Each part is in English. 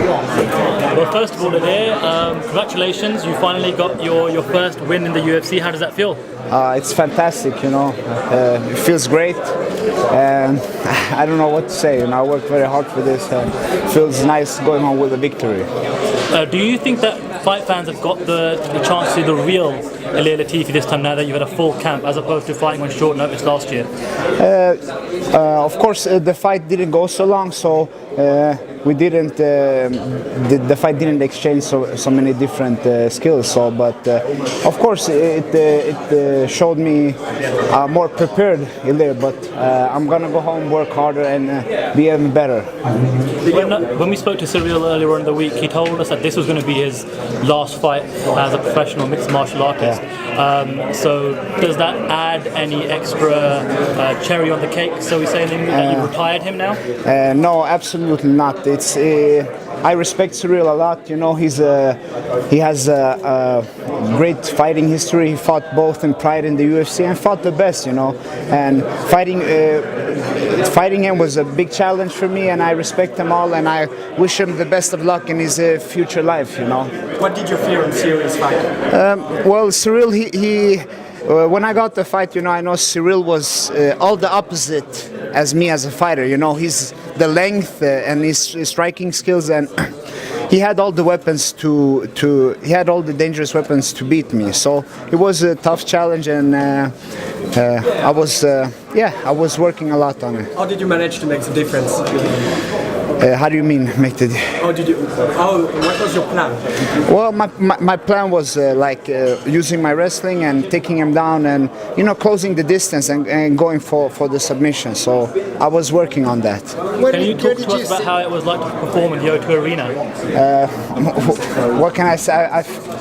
Well, first of all, Ilir, congratulations. You finally got your first win in the UFC. How does that feel? It's fantastic, you know. It feels great, and I don't know what to say. You know, I worked very hard for this, and it feels nice going home with a victory. Do you think that fight fans have got the chance to see the real Ilir Latifi this time now that you've had a full camp, as opposed to fighting on short notice last year? Of course, the fight didn't go so long, so we didn't. The fight didn't exchange so many different skills. So, but of course, it showed me more prepared Ilir. But I'm gonna go home, work harder, and be even better. When we spoke to Cyril earlier on in the week, he told us that this was going to be his last fight as a professional mixed martial artist. Yeah. So does that add any extra cherry on the cake, so we say, that you retired him now? No, absolutely not. It's I respect Cyril a lot. You know, he has a great fighting history. He fought both in Pride and the UFC and fought the best. You know, and fighting him was a big challenge for me, and I respect him all, and I wish him the best of luck in his future life. You know. What did you fear in Cyril's fight? Well, Cyril, when I got the fight, you know, I know Cyril was all the opposite as me as a fighter. You know, he's the length and his striking skills, and he had all the weapons he had all the dangerous weapons to beat me. So it was a tough challenge, and I was working a lot on it. How did you manage to make the difference? How do you mean make the? What was your plan? Well, my plan was using my wrestling and taking him down, and closing the distance and going for the submission. So I was working on that. Can you talk to us about how it was like to perform in the O2 Arena? What can I say?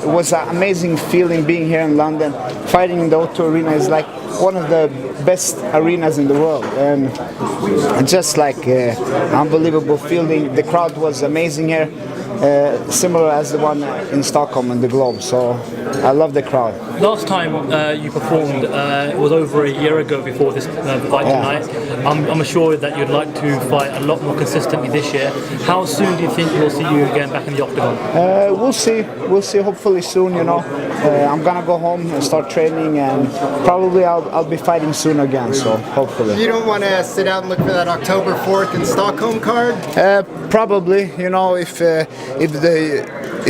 It was an amazing feeling being here in London. Fighting in the O2 Arena is like one of the best arenas in the world, and just like unbelievable feeling. The crowd was amazing here, similar as the one in Stockholm and the Globe. So I love the crowd. Last time you performed, it was over a year ago before this fight tonight. I'm assured that you'd like to fight a lot more consistently this year. How soon do you think we'll see you again back in the octagon? We'll see. We'll see. Hopefully soon. You know, I'm gonna go home and start training, and probably I'll be fighting soon again. So hopefully. You don't want to sit out and look for that October 4th in Stockholm card? Probably. You know, if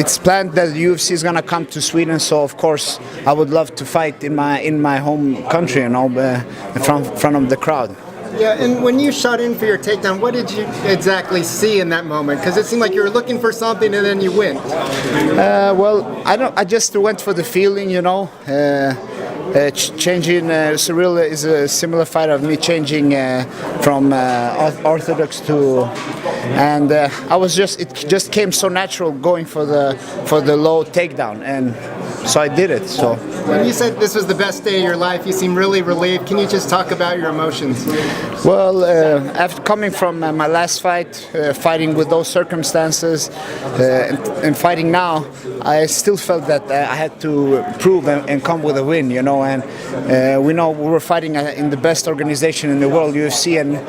it's planned that the UFC is gonna come to Sweden, so of course I would love to fight in my home country, you know, in front of the crowd. Yeah, and when you shot in for your takedown, what did you exactly see in that moment? Because it seemed like you were looking for something and then you went. Well, I just went for the feeling, you know. Changing Cyril is a similar fighter of me, changing from orthodox to, and it just came so natural going for the low takedown, and so I did it. So when you said this was the best day of your life, you seem really relieved. Can you just talk about your emotions? Well, after coming from my last fight, fighting with those circumstances, and fighting now, I still felt that I had to prove and come with a win, you know. And we know we were fighting in the best organization in the world, UFC, and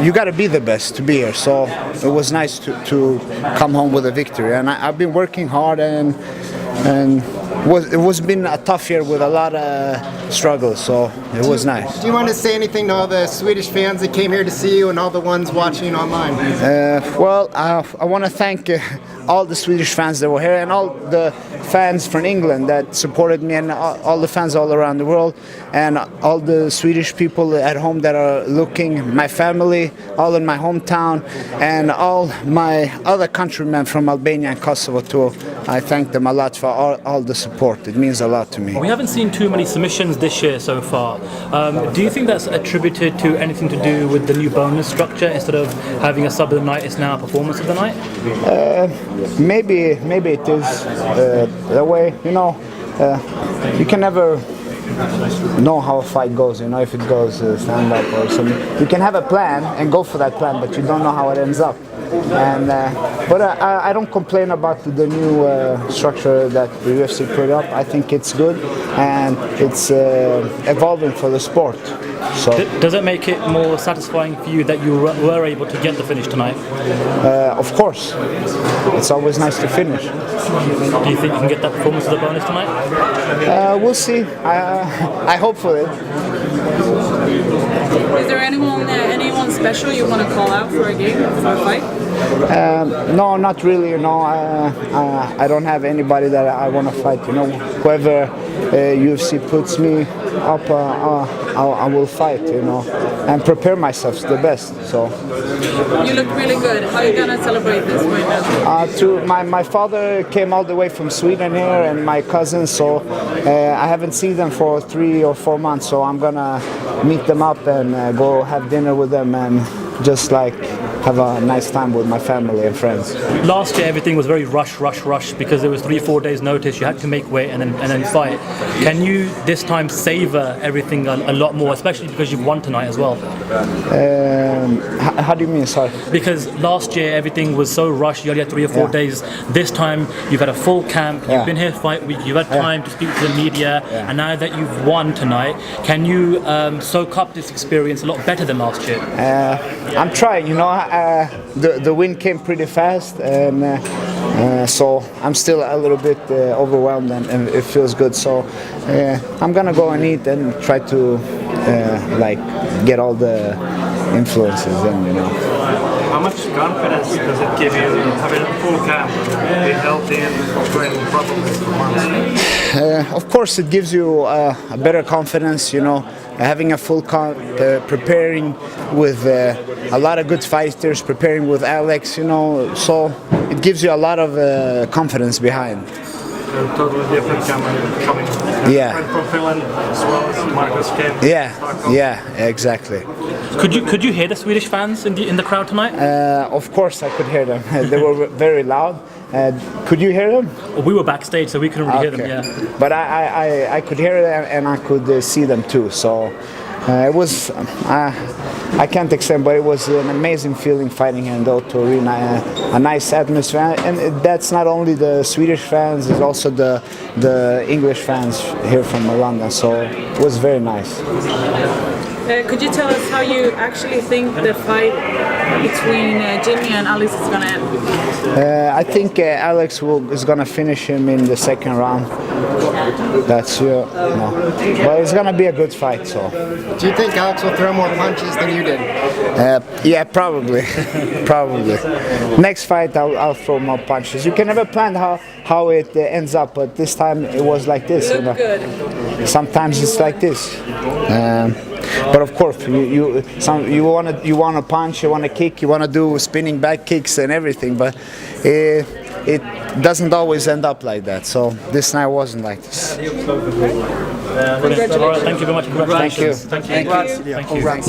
you got to be the best to be here. So it was nice to come home with a victory. And I've been working hard, and it was been a tough year with a lot of struggles, so it was nice. Do you want to say anything to all the Swedish fans that came here to see you and all the ones watching online? Well, I want to thank all the Swedish fans that were here, and all the fans from England that supported me, and all the fans all around the world, and all the Swedish people at home that are looking, my family, all in my hometown, and all my other countrymen from Albania and Kosovo too. I thank them a lot for all the support. It means a lot to me. We haven't seen too many submissions this year so far. Do you think that's attributed to anything to do with the new bonus structure? Instead of having a sub of the night, it's now a performance of the night? Maybe it is that way. You know, you can never know how a fight goes. You know, if it goes stand up or something. You can have a plan and go for that plan, but you don't know how it ends up. and but I don't complain about the new structure that the UFC put up. I think it's good and it's evolving for the sport. So Does it make it more satisfying for you that you were able to get the finish tonight? of course, it's always nice to finish. Do you think you can get that performance as a bonus tonight? We'll see. I hope for it. Is there anyone special you want to call out for a game, for a fight? No, not really. You know, I don't have anybody that I want to fight. You know, whoever UFC puts me up, I will fight. You know, and prepare myself the best. So. You look really good. How are you gonna celebrate this right now? My father came all the way from Sweden here, and my cousins. So I haven't seen them for 3 or 4 months. So I'm gonna meet them up and go have dinner with them and just like have a nice time with my family and friends. Last year everything was very rush because there was 3-4 days notice. You had to make weight and then fight. Can you this time savor everything a lot more, especially because you've won tonight as well? How do you mean, sorry? Because last year everything was so rushed. You only had 3 or 4 days. This time you've had a full camp. You've been here fight week. You've had time to speak to the media, and now that you've won tonight, can you soak up this experience a lot better than last year? I'm trying. You know, the win came pretty fast, and so I'm still a little bit overwhelmed, and it feels good. So I'm gonna go and eat and try to like get all the influences in. You know. How much confidence does it give you having a full camp, being healthy and training properly for months? Of course, it gives you a better confidence. You know, having a full camp, preparing with a lot of good fighters, preparing with Alex. You know, so it gives you a lot of confidence behind. A totally different camp coming. Yeah. Friend from Finland as well as Marcus came. Yeah, exactly. Could you hear the Swedish fans in the crowd tonight? Of course, I could hear them. They were very loud. Could you hear them? We were backstage, so we couldn't really hear them. Yeah. But I could hear them and I could see them too. So it was. I can't explain, but it was an amazing feeling fighting in the O2 Arena. A nice atmosphere, and that's not only the Swedish fans; it's also the English fans here from London. So it was very nice. Could you tell us how you actually think the fight between Jimmy and Alex is going to end? I think Alex is going to finish him in the second round. That's no. But it's going to be a good fight. So. Do you think Alex will throw more punches than you did? Yeah, probably. Probably. Next fight, I'll throw more punches. You can never plan how it ends up, but this time it was like this. You look good. Sometimes it's like this. But of course, you want to punch, you want to kick, you want to do spinning back kicks and everything, but it doesn't always end up like that. So this night wasn't like this. Thank you very much. Thank you. Thank you.